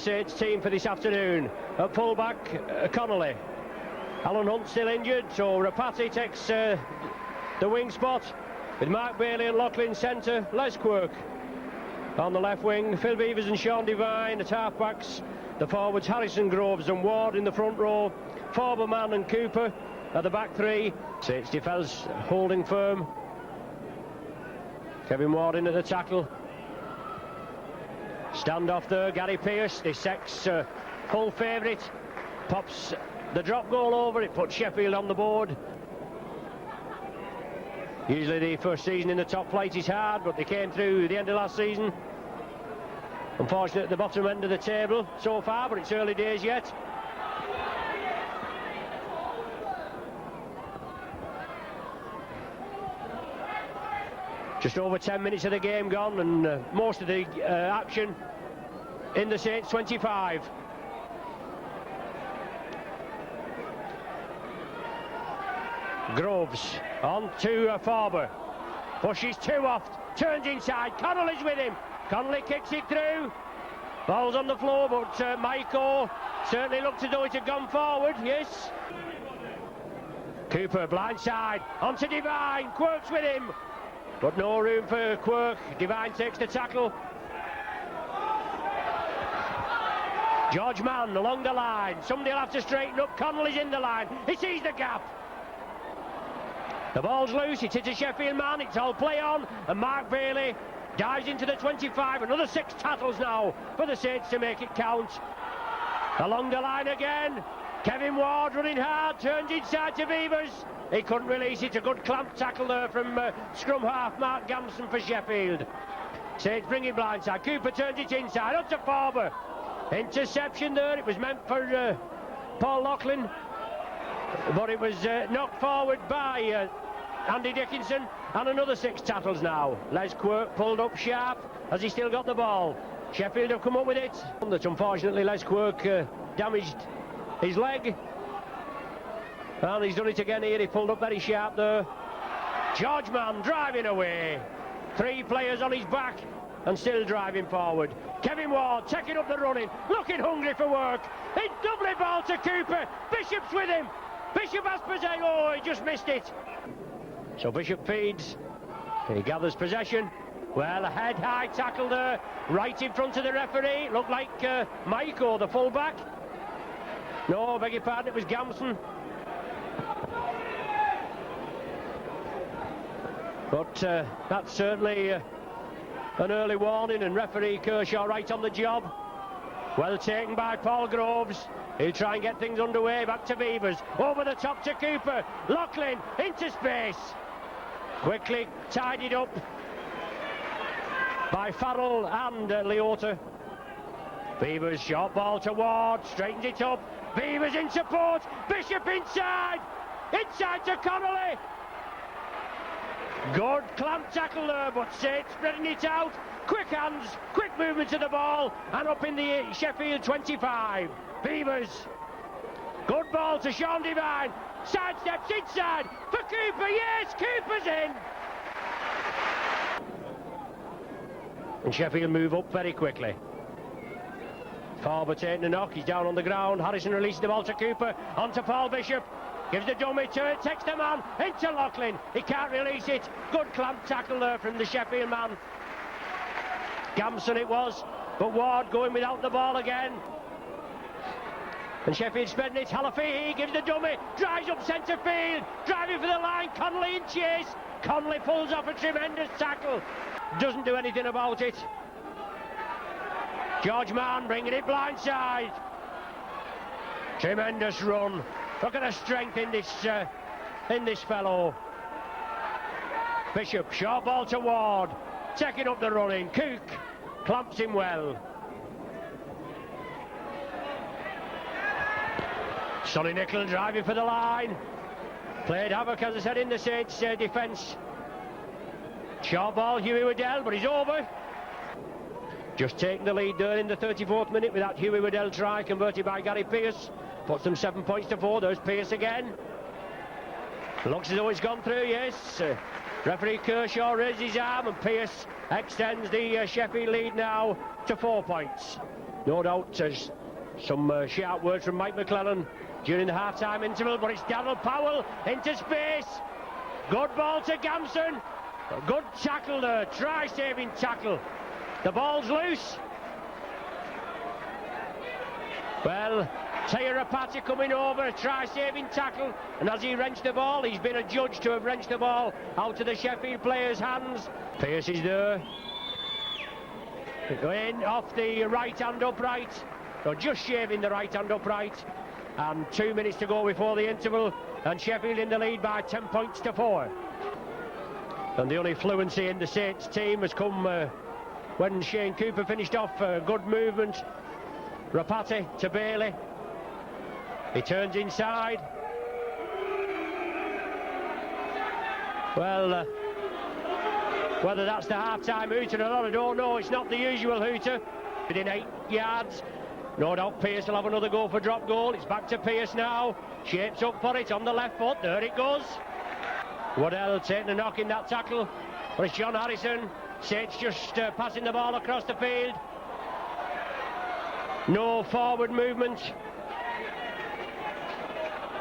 Saints team for this afternoon. At full-back, Connolly. Alan Hunt still injured, so Rapati takes the wing spot, with Mark Bailey and Lachlan centre. Les Quirk on the left wing, Phil Beavers and Sean Devine at half-backs. The forwards, Harrison, Groves and Ward in the front row. Forberman and Cooper at the back three. Saints defence holding firm. Kevin Ward in at the tackle. Stand off there, Gary Pearce, this ex-Hull favourite, pops the drop goal over. It puts Sheffield on the board. Usually the first season in the top flight is hard, but they came through the end of last season. Unfortunately at the bottom end of the table so far, but it's early days yet. Just over 10 minutes of the game gone, and most of the action in the Saints 25. Groves on to Forber. Pushes two off, turns inside, Connolly's with him. Connolly kicks it through. Ball's on the floor, but Michael certainly looked as though it had gone forward, yes. Cooper, blindside, onto Devine, Quirk's with him. But no room for Quirk. Devine takes the tackle. George Mann along the line. Somebody will have to straighten up. Connolly's in the line. He sees the gap. The ball's loose. It's a Sheffield man. It's all play on. And Mark Bailey dives into the 25. Another 6 tackles now for the Saints to make it count. Along the line again. Kevin Ward running hard. Turns inside to Beavers. He couldn't release it. A good clamp tackle there from scrum half Mark Gamson for Sheffield. Saints bringing blindside. Cooper turns it inside. Up to Forber. Interception there. It was meant for Paul Lachlan, but it was knocked forward by Andy Dickinson. And another 6 tackles now. Les Quirk pulled up sharp as he still got the ball. Sheffield have come up with it. Unfortunately, Les Quirk damaged his leg. And he's done it again here. He pulled up very sharp there. George Mann driving away. 3 players on his back and still driving forward. Kevin Ward taking up the running, looking hungry for work. It's doubly ball to Cooper. Bishop's with him. Bishop has possession. Oh, he just missed it. So Bishop feeds. He gathers possession. Well, a head-high tackle there, right in front of the referee. Looked like Michael, the full-back. No, beg your pardon, it was Gamson. But that's certainly an early warning, and referee Kershaw right on the job. Well taken by Paul Groves. He'll try and get things underway. Back to Beavers. Over the top to Cooper. Lachlan into space. Quickly tidied up by Farrell and Leota. Beavers, short ball to Ward. Straightens it up. Beavers in support. Bishop inside. Inside to Connolly. Good clamp tackle there, but Saints spreading it out. Quick hands, quick movement to the ball, and up in the Sheffield 25. Beavers. Good ball to Sean Devine. Sidesteps inside for Cooper. Yes, Cooper's in. And Sheffield move up very quickly. Forber taking the knock. He's down on the ground. Harrison releases the ball to Cooper. On to Paul Bishop. Gives the dummy to it, takes the man into Lachlan. He can't release it. Good clamp tackle there from the Sheffield man. Gamson it was, but Ward going without the ball again. And Sheffield spreading it. Halafihi gives the dummy, drives up centre field, driving for the line. Connolly in chase. Connolly pulls off a tremendous tackle. Doesn't do anything about it. George Mann bringing it blindside. Tremendous run. Look at the strength in this fellow. Bishop, short ball to Ward, taking up the running. Cook clamps him well. Sonny Nickle driving for the line. Played havoc, as I said, in the Saints defence. Short ball, Hughie Waddell, but he's over. Just taking the lead there in the 34th minute with that Hughie Waddell try converted by Gary Pearce. Puts them 7 points to 4. There's Pearce again. Looks as though it's gone through, yes. Referee Kershaw raises his arm and Pearce extends the Sheffield lead now to 4 points. No doubt there's some sharp words from Mike McClennan during the half-time interval, but it's Darryl Powell into space. Good ball to Gamson. A good tackle there, try-saving tackle. The ball's loose. Well, Rapati coming over, try-saving tackle, and as he wrenched the ball, he's been adjudged to have wrenched the ball out of the Sheffield players' hands. Pearce is there. In off the right-hand upright, so just shaving the right-hand upright, and 2 minutes to go before the interval, and Sheffield in the lead by 10 points to 4. And the only fluency in the Saints team has come when Shane Cooper finished off. Good movement. Rapati to Bailey. He turns inside. Well, whether that's the half-time hooter or not, I don't know. It's not the usual hooter. Within 8 yards. No doubt Pearce will have another go for drop goal. It's back to Pearce now. Shapes up for it on the left foot. There it goes. Waddell taking a knock in that tackle. But it's John Harrison. Saints just passing the ball across the field. No forward movement.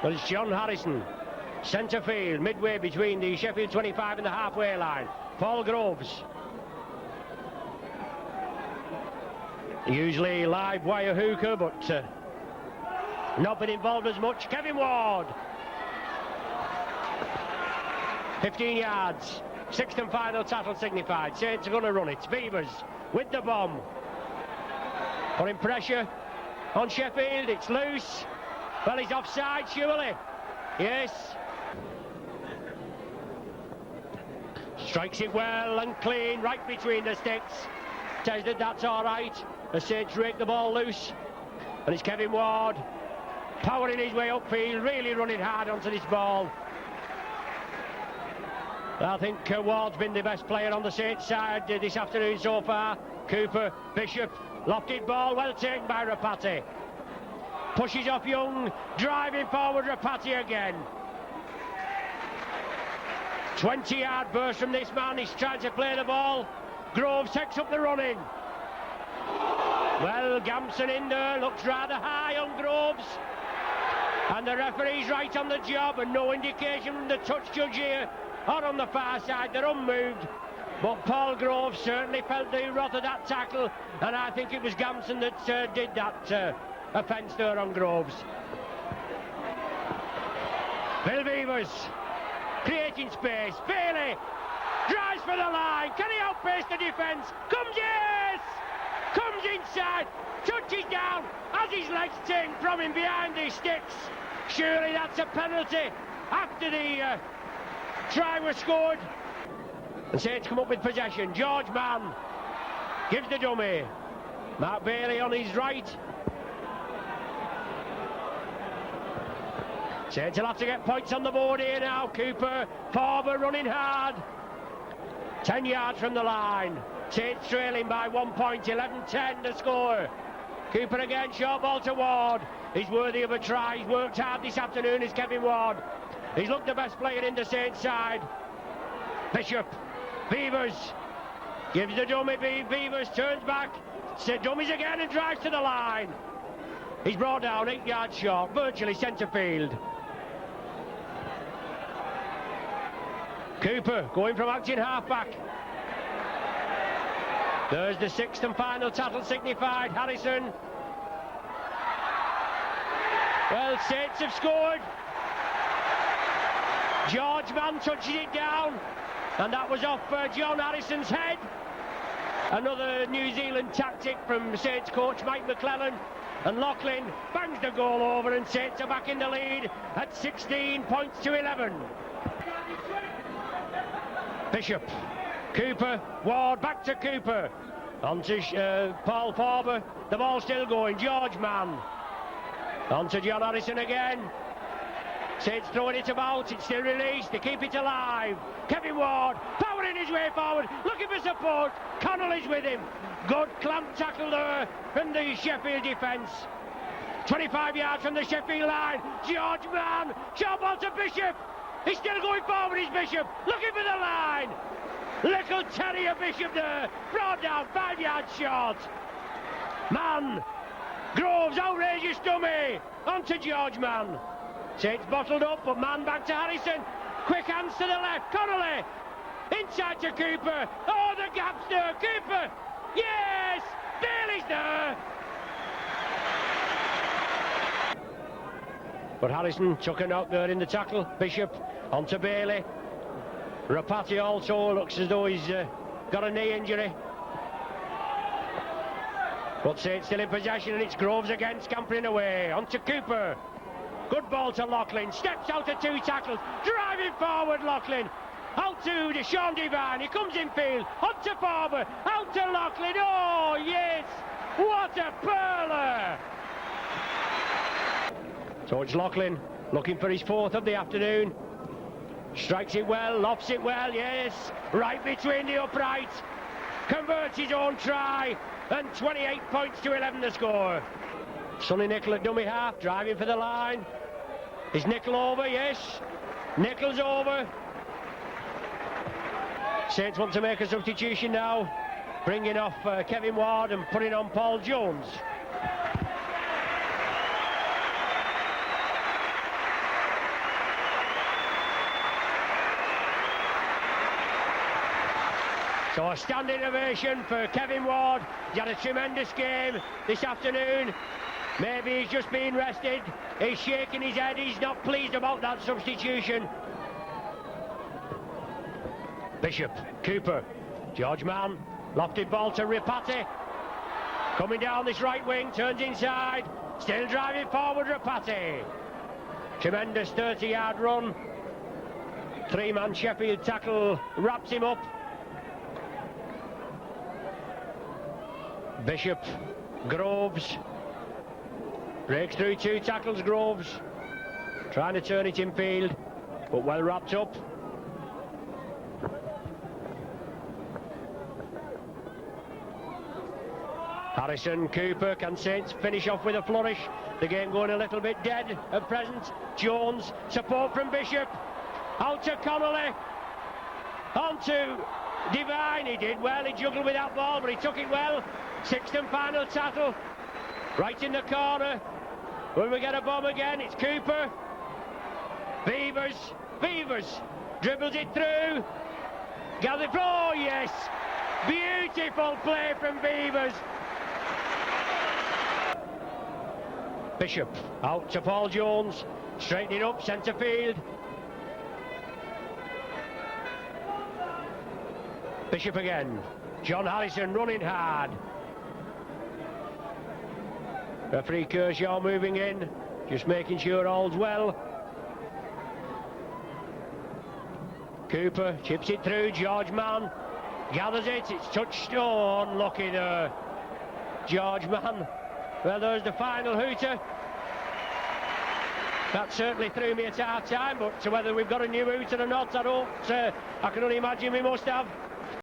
But it's John Harrison. Centre field, midway between the Sheffield 25 and the halfway line. Paul Groves. Usually live wire hooker, but not been involved as much. Kevin Ward. 15 yards. Sixth and final tackle signified. Saints are going to run it. Beavers with the bomb. Putting pressure on Sheffield. It's loose. Well, he's offside, surely. Yes. Strikes it well and clean, right between the sticks. Says that that's all right. The Saints rake the ball loose. And it's Kevin Ward powering his way upfield, really running hard onto this ball. I think Ward's been the best player on the Saints side this afternoon so far. Cooper, Bishop, lofted ball, well taken by Rapati. Pushes off Young, driving forward Rapati again. 20-yard burst from this man, he's trying to play the ball. Groves takes up the running. Well, Gamson in there, looks rather high on Groves. And the referee's right on the job, and no indication from the touch judge here or on the far side. They're unmoved. But Paul Groves certainly felt the wrath of that tackle, and I think it was Gamson that did that offence there on Groves. Bill Beavers creating space. Bailey drives for the line. Can he outpace the defence? Comes, yes! Comes inside, touches down as his legs taken from him behind the sticks. Surely that's a penalty after the try was scored. The Saints come up with possession. George Mann gives the dummy. Mark Bailey on his right. Saints will have to get points on the board here now. Cooper, Farber running hard. 10 yards from the line. Saints trailing by 1 point, 11-10 the score. Cooper again, short ball to Ward. He's worthy of a try. He's worked hard this afternoon, is Kevin Ward. He's looked the best player in the Saints side. Bishop, Beavers, gives the dummy. Beavers turns back, dummies again and drives to the line. He's brought down 8 yards short, virtually centre field. Cooper going from acting half-back. There's the sixth and final tackle signified. Harrison. Well, Saints have scored. George Mann touches it down, and that was off John Harrison's head. Another New Zealand tactic from Saints coach Mike McClennan. And Loughlin bangs the goal over, and Saints are back in the lead at 16 points to 11. Bishop, Cooper, Ward, back to Cooper. On to Paul Farber, the ball still going. George Mann. On to John Harrison again. Saints throwing it about, it's still released, they keep it alive. Kevin Ward, powering his way forward, looking for support. Connell is with him. Good clamp tackle there from the Sheffield defence. 25 yards from the Sheffield line. George Mann, short ball to Bishop. He's still going forward, he's Bishop, looking for the line. Little terrier Bishop there, brought down 5 yards short. Mann gloves, outrageous dummy, onto George Mann. Saints bottled up, but Mann back to Harrison. Quick hands to the left, Connolly, inside to Cooper. Oh, the gap's there, Cooper, yes, Bailey's there. But Harrison took a knock there in the tackle. Bishop onto Bailey. Rapati also looks as though he's got a knee injury. But Saints still in possession, and it's Groves again scampering away. Onto Cooper. Good ball to Loughlin. Steps out of two tackles. Driving forward, Loughlin. Out to Sean Devine. He comes in field. Onto Farber. Out to Loughlin. Oh, yes. What a perler. So it's Loughlin looking for his fourth of the afternoon. Strikes it well, lofts it well, yes. Right between the uprights. Converts his own try. And 28 points to 11 the score. Sonny Nickle at dummy half, driving for the line. Is Nickle over? Yes. Nickle's over. Saints want to make a substitution now. Bringing off Kevin Ward and putting on Paul Jones. So a standing ovation for Kevin Ward. He's had a tremendous game this afternoon. Maybe he's just been rested. He's shaking his head. He's not pleased about that substitution. Bishop, Cooper, George Mann, lofted ball to Rapati. Coming down this right wing, turns inside. Still driving forward, Rapati. Tremendous 30-yard run. Three-man Sheffield tackle wraps him up. Bishop, Groves, breaks through two tackles, Groves, trying to turn it in field, but well wrapped up. Harrison, Cooper, can Saints finish off with a flourish? The game going a little bit dead at present. Jones, support from Bishop, out to Connolly, on to Devine. He did well, he juggled with that ball, but he took it well. Sixth and final tackle, right in the corner. When we get a bomb again, it's Cooper. Beavers dribbles it through. Gathers, oh yes, beautiful play from Beavers. Bishop out to Paul Jones, straightening up centre field. Bishop again, John Harrison running hard. Referee Kershaw moving in, just making sure all's well. Cooper chips it through, George Mann gathers it, it's touched, oh, unlucky there, George Mann. Well, there's the final hooter. That certainly threw me at half time, but whether we've got a new hooter or not, I can only imagine we must have.